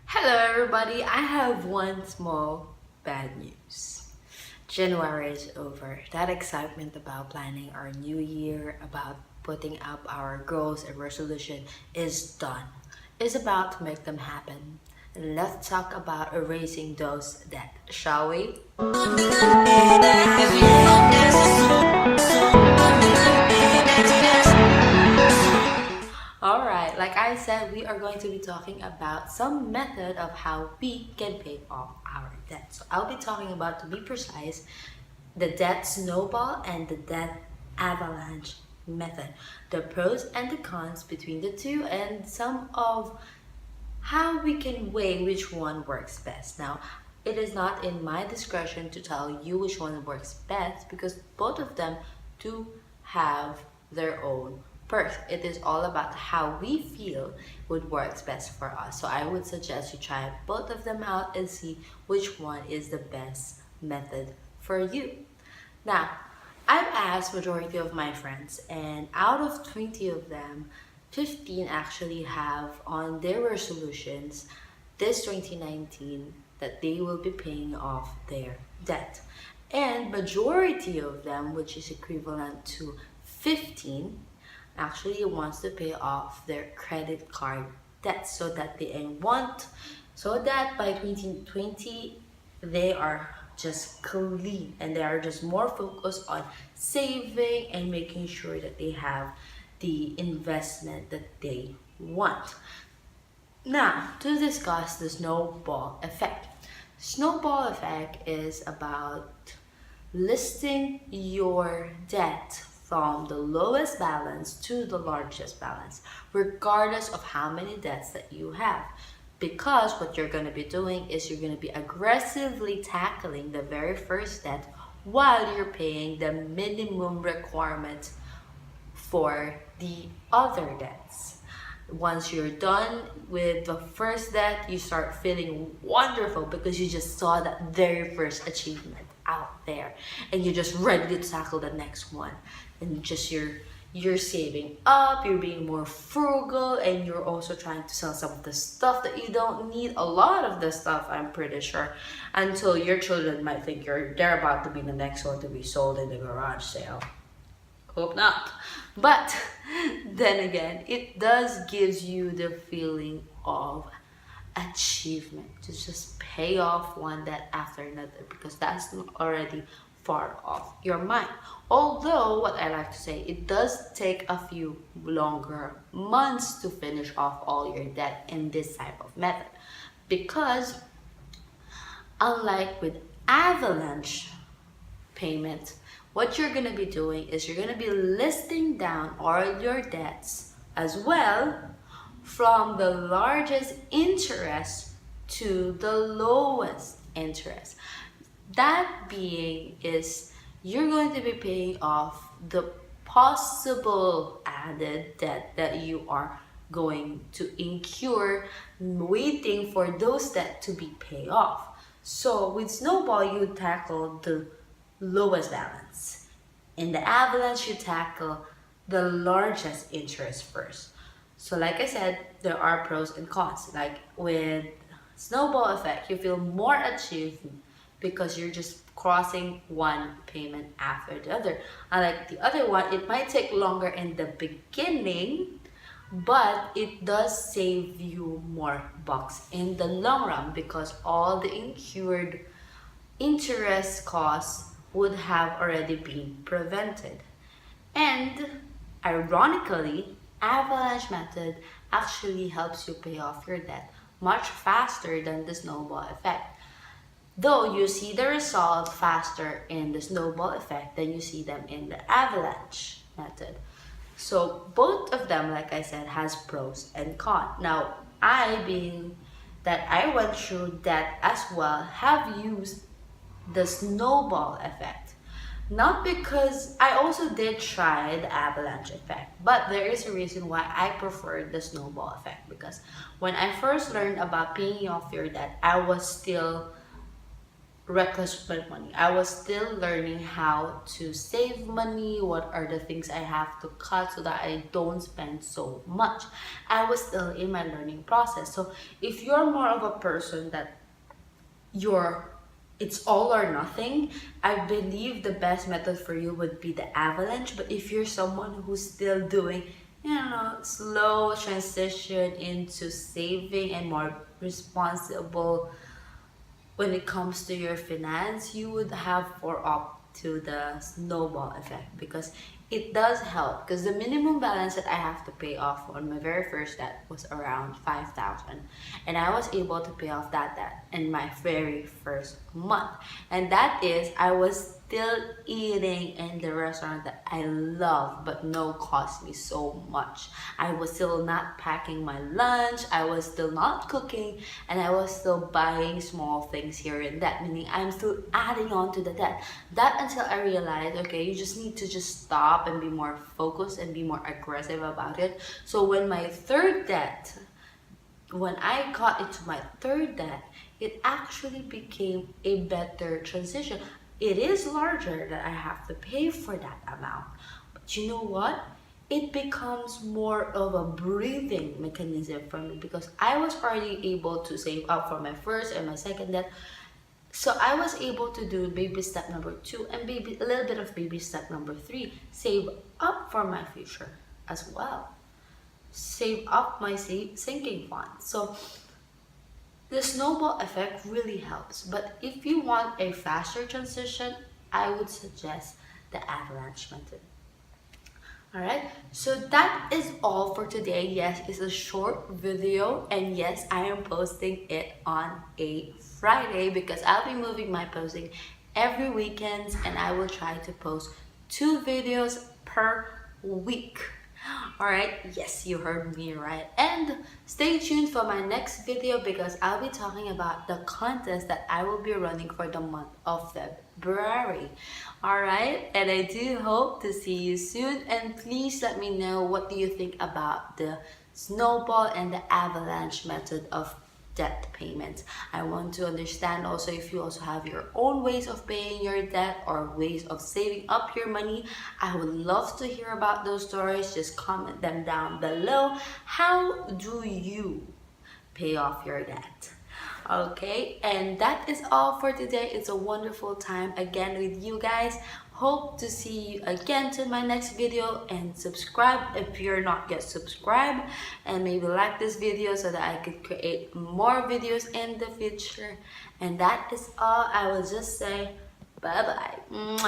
Hello everybody, I have one small bad news. January is over. That excitement about planning our new year, about putting up our goals and resolution is done. It's about to make them happen. Let's talk about erasing those debt, shall we? Alright, like I said, we are going to be talking about some method of how we can pay off our debt. So I'll be talking about, to be precise, the debt snowball and the debt avalanche method, the pros and the cons between the two, and some of how we can weigh which one works best. Now, it is not in my discretion to tell you which one works best because both of them do have their own perks. It is all about how we feel would works best for us. So I would suggest you try both of them out and see which one is the best method for you. Now, I've asked majority of my friends, and out of 20 of them, 15 actually have on their resolutions this 2019 that they will be paying off their debt. And majority of them, which is equivalent to 15, actually wants to pay off their credit card debt so that by 2020 they are just clean and they are just more focused on saving and making sure that they have the investment that they want. Now, to discuss the snowball effect. Snowball effect is about listing your debt from the lowest balance to the largest balance, regardless of how many debts that you have. Because what you're going to be doing is you're going to be aggressively tackling the very first debt while you're paying the minimum requirement for the other debts. Once you're done with the first debt, you start feeling wonderful because you just saw that very first achievement out there and you're just ready to tackle the next one. And just you're saving up, you're being more frugal, and you're also trying to sell some of the stuff that you don't need. A lot of the stuff, I'm pretty sure, until your children might think they're about to be the next one to be sold in the garage sale. Hope not. But then again, it does gives you the feeling of achievement to just pay off one debt after another because that's already far off your mind. Although, what I like to say, it does take a few longer months to finish off all your debt in this type of method. Because unlike with avalanche payment, what you're going to be doing is you're going to be listing down all your debts as well from the largest interest to the lowest interest. That being is you're going to be paying off the possible added debt that you are going to incur waiting for those debt to be paid off. So with Snowball, you tackle the lowest balance. In the Avalanche, you tackle the largest interest first. So like I said, there are pros and cons. Like with Snowball effect, you feel more achieved because you're just crossing one payment after the other. Unlike the other one, it might take longer in the beginning, but it does save you more bucks in the long run because all the incurred interest costs would have already been prevented. And ironically, Avalanche method actually helps you pay off your debt much faster than the snowball effect. Though you see the result faster in the snowball effect than you see them in the avalanche method. So both of them, like I said, has pros and cons. Now, being that I went through that as well, have used the snowball effect. Not because I also did try the avalanche effect, but there is a reason why I prefer the snowball effect. Because when I first learned about paying off your debt, I was still reckless with my money. I was still learning how to save money, what are the things I have to cut so that I don't spend so much. I was still in my learning process. So if you're more of a person that you're it's all or nothing, I believe the best method for you would be the avalanche. But if you're someone who's still doing, slow transition into saving and more responsible when it comes to your finance, you would have for opt to the snowball effect, because it does help. Because the minimum balance that I have to pay off on my very first debt was around 5,000, and I was able to pay off that debt in my very first month. And that is, I was still eating in the restaurant that I love but no cost me so much. I was still not packing my lunch, I was still not cooking, and I was still buying small things here and that, meaning I'm still adding on to the debt. That until I realized, okay, you just need to just stop and be more focused and be more aggressive about it. So when I got into my third debt, it actually became a better transition. It is larger that I have to pay for that amount. But you know what? It becomes more of a breathing mechanism for me, because I was already able to save up for my first and my second debt. So I was able to do baby step number 2 and a little bit of baby step number 3. Save up for my future as well. Save up my sinking fund. So the snowball effect really helps. But if you want a faster transition, I would suggest the avalanche method. Alright, so that is all for today. Yes, it's a short video, and yes, I am posting it on a Friday because I'll be moving my posting every weekend, and I will try to post 2 videos per week. Alright, yes, you heard me right. And stay tuned for my next video, because I'll be talking about the contest that I will be running for the month of February. Alright, and I do hope to see you soon. And please let me know, what do you think about the snowball and the avalanche method of debt payments? I want to understand also if you also have your own ways of paying your debt or ways of saving up your money. I would love to hear about those stories. Just comment them down below. How do you pay off your debt? Okay, and that is all for today. It's a wonderful time again with you guys. Hope to see you again to my next video, and subscribe if you're not yet subscribed, and maybe like this video so that I could create more videos in the future. And that is all. I will just say bye bye.